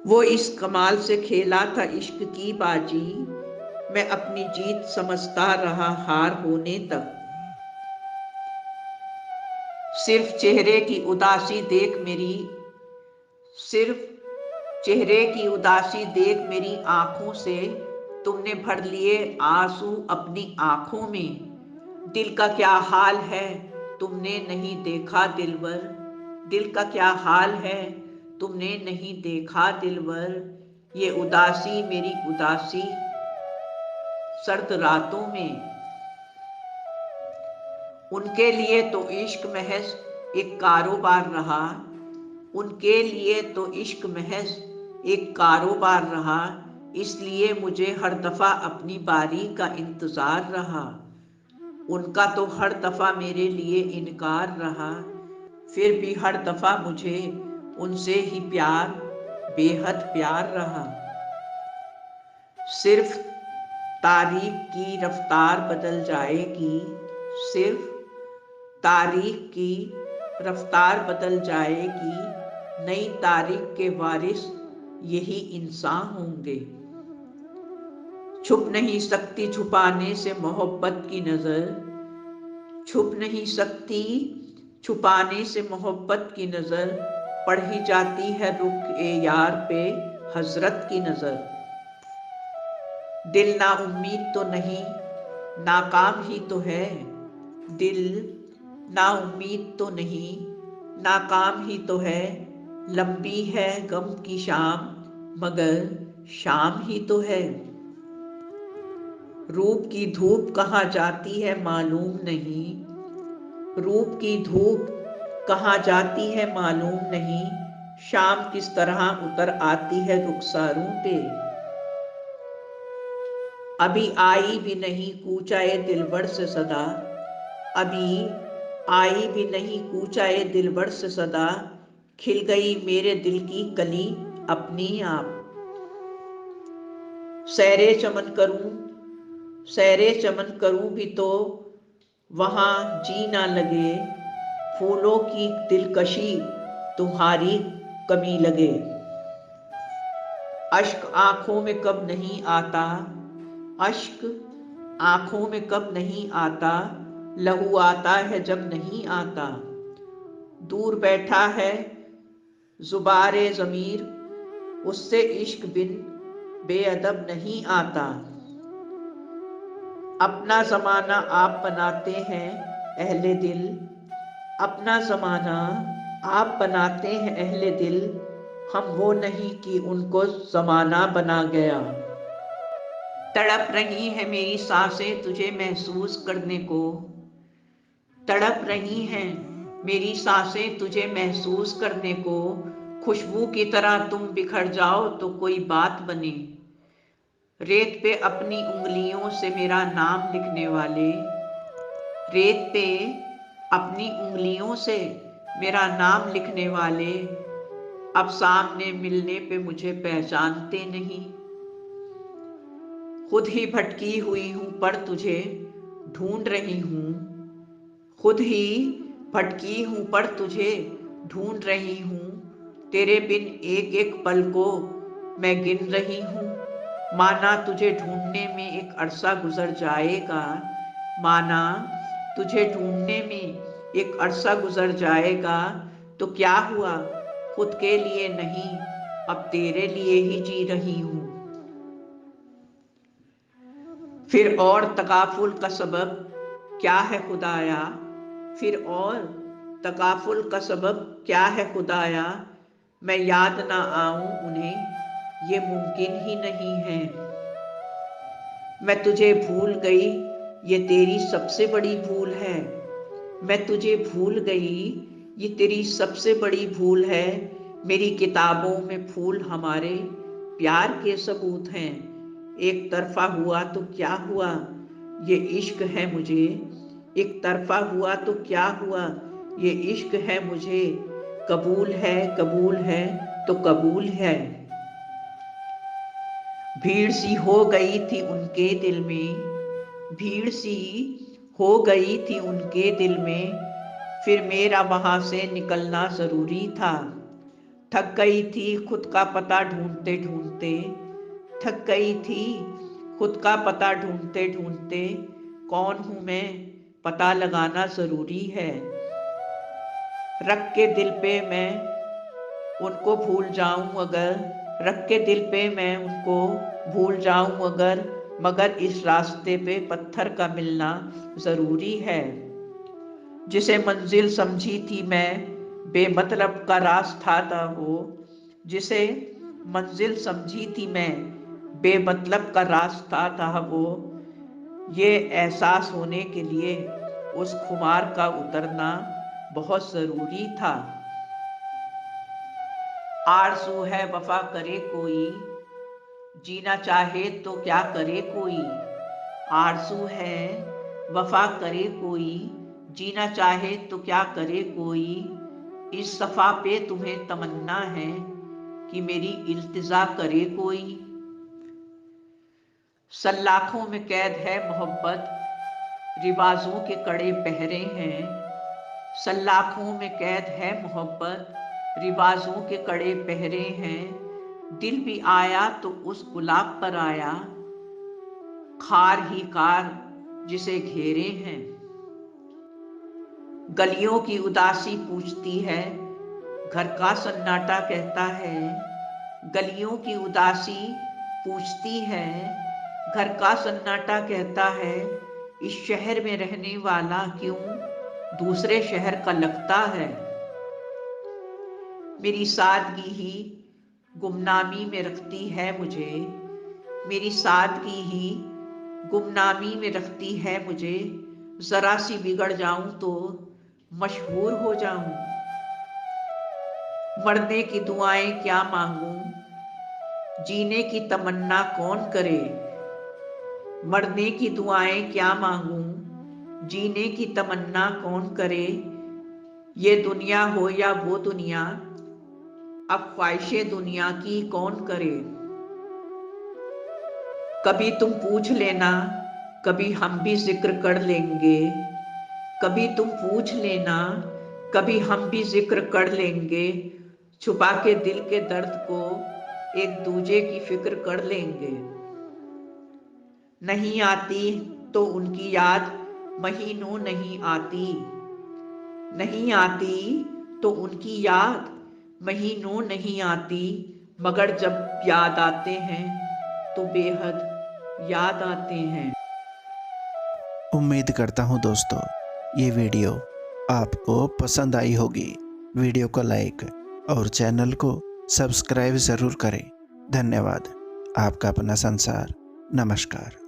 वो इस कमाल से खेला था इश्क की बाजी, मैं अपनी जीत समझता रहा हार होने तक। सिर्फ चेहरे की उदासी देख मेरी सिर्फ चेहरे की उदासी देख मेरी आंखों से, तुमने भर लिए आंसू अपनी आंखों में। दिल का क्या हाल है तुमने नहीं देखा दिलवर, दिल का क्या हाल है तुमने नहीं देखा दिलवर। ये उदासी मेरी उदासी सर्द रातों में, उनके लिए तो इश्क महज एक कारोबार रहा, उनके लिए तो इश्क महज एक कारोबार रहा। इसलिए मुझे हर दफा अपनी बारी का इंतजार रहा, उनका तो हर दफा मेरे लिए इनकार रहा। फिर भी हर दफा मुझे उनसे ही प्यार, बेहद प्यार रहा। सिर्फ तारीख की रफ्तार बदल जाएगी, सिर्फ तारीख की रफ्तार बदल जाएगी, नई तारीख के वारिस यही इंसान होंगे। छुप नहीं सकती छुपाने से मोहब्बत की नजर, छुप नहीं सकती छुपाने से मोहब्बत की नजर, पड़ ही जाती है रुख ए यार पे हजरत की नजर। दिल ना उम्मीद तो नहीं, नाकाम ही तो है, दिल ना उम्मीद तो नहीं, नाकाम ही तो है। लंबी है गम की शाम, मगर शाम ही तो है। रूप की धूप कहाँ जाती है मालूम नहीं, रूप की धूप कहाँ जाती है मालूम नहीं, शाम किस तरह उतर आती है रुखसारों पे। अभी आई भी नहीं कूचाए दिलबर से सदा, अभी आई भी नहीं कूचाए दिलबर से सदा, खिल गई मेरे दिल की कली अपनी आप। सैरे चमन करूं सैरे चमन करूं भी तो वहां जी ना लगे, फूलों की दिलकशी तुम्हारी कमी लगे। अश्क आंखों में कब नहीं आता, अश्क आंखों में कब नहीं आता, लहू आता है जब नहीं आता। दूर बैठा है जुबारे ज़मीर, उससे इश्क बिन बेअदब नहीं आता। अपना ज़माना आप बनाते हैं अहले दिल, अपना ज़माना आप बनाते हैं अहले दिल, हम वो नहीं कि उनको ज़माना बना गया। तड़प रही है मेरी सांसें तुझे महसूस करने को, तड़प रही हैं मेरी सांसें तुझे महसूस करने को। खुशबू की तरह तुम बिखर जाओ तो कोई बात बने, रेत पे अपनी उंगलियों से मेरा नाम लिखने वाले, रेत पे अपनी उंगलियों से मेरा नाम लिखने वाले, अब सामने मिलने पे मुझे पहचानते नहीं। खुद ही भटकी हुई हूं पर तुझे ढूंढ रही हूं, खुद ही भटकी हूं पर तुझे ढूंढ रही हूं। तेरे बिन एक एक पल को मैं गिन रही हूं। माना तुझे ढूंढने में एक अरसा गुजर जाएगा, माना तुझे ढूंढने में एक अरसा गुजर जाएगा, तो क्या हुआ खुद के लिए नहीं, अब तेरे लिए ही जी रही हूं। फिर और तकाफुल का सबब क्या है खुदाया, फिर और तकाफुल का सबब क्या है खुदाया, मैं याद ना आऊं उन्हें ये मुमकिन ही नहीं है। मैं तुझे भूल गई ये तेरी सबसे बड़ी भूल है, मैं तुझे भूल गई ये तेरी सबसे बड़ी भूल है। मेरी किताबों में फूल हमारे प्यार के सबूत हैं, एक तरफा हुआ तो क्या हुआ ये इश्क है मुझे, एक तरफा हुआ तो क्या हुआ ये इश्क है मुझे। कबूल है तो कबूल है। भीड़ सी हो गई थी उनके दिल में, भीड़ सी हो गई थी उनके दिल में, फिर मेरा वहां से निकलना जरूरी था। थक गई थी खुद का पता ढूंढते ढूंढते, थक गई थी खुद का पता ढूंढते ढूंढते, कौन हूं मैं पता लगाना जरूरी है। रख के दिल पे मैं उनको भूल जाऊं अगर, रख के दिल पे मैं उनको भूल जाऊं अगर, मगर इस रास्ते पे पत्थर का मिलना जरूरी है। जिसे मंजिल समझी थी मैं बेमतलब का रास्ता था वो, जिसे मंजिल समझी थी मैं बेमतलब का रास्ता था वो, ये एहसास होने के लिए उस खुमार का उतरना बहुत जरूरी था। आरज़ू है वफा करे कोई, जीना चाहे तो क्या करे कोई। आरज़ू है वफा करे कोई, जीना चाहे तो क्या करे कोई। इस सफ़ा पे तुम्हें तमन्ना है कि मेरी इल्तिजा करे कोई। सल्लाखों में कैद है मोहब्बत, रिवाजों के कड़े पहरे हैं। सल्लाखों में कैद है मोहब्बत, रिवाजों के कड़े पहरे हैं। दिल भी आया तो उस गुलाब पर आया, खार ही कार जिसे घेरे हैं। गलियों की उदासी पूछती है, घर का सन्नाटा कहता है। गलियों की उदासी पूछती है, घर का सन्नाटा कहता है। इस शहर में रहने वाला क्यों दूसरे शहर का लगता है। मेरी सादगी ही गुमनामी में रखती है मुझे, मेरी सादगी ही गुमनामी में रखती है मुझे। जरा सी बिगड़ जाऊं तो मशहूर हो जाऊं। मरने की दुआएं क्या मांगूं, जीने की तमन्ना कौन करे। मरने की दुआएं क्या मांगूं, जीने की तमन्ना कौन करे। ये दुनिया हो या वो दुनिया, अब ख्वाहिशे दुनिया की कौन करे। कभी तुम पूछ लेना, कभी हम भी जिक्र कर लेंगे। कभी तुम पूछ लेना, कभी हम भी जिक्र कर लेंगे। छुपा के दिल के दर्द को एक दूजे की फिक्र कर लेंगे। नहीं आती तो उनकी याद महीनों नहीं आती। नहीं आती तो उनकी याद महीनों नहीं आती, मगर जब याद आते हैं तो बेहद याद आते हैं। उम्मीद करता हूँ दोस्तों ये वीडियो आपको पसंद आई होगी। वीडियो को लाइक और चैनल को सब्सक्राइब ज़रूर करें। धन्यवाद। आपका अपना संसार। नमस्कार।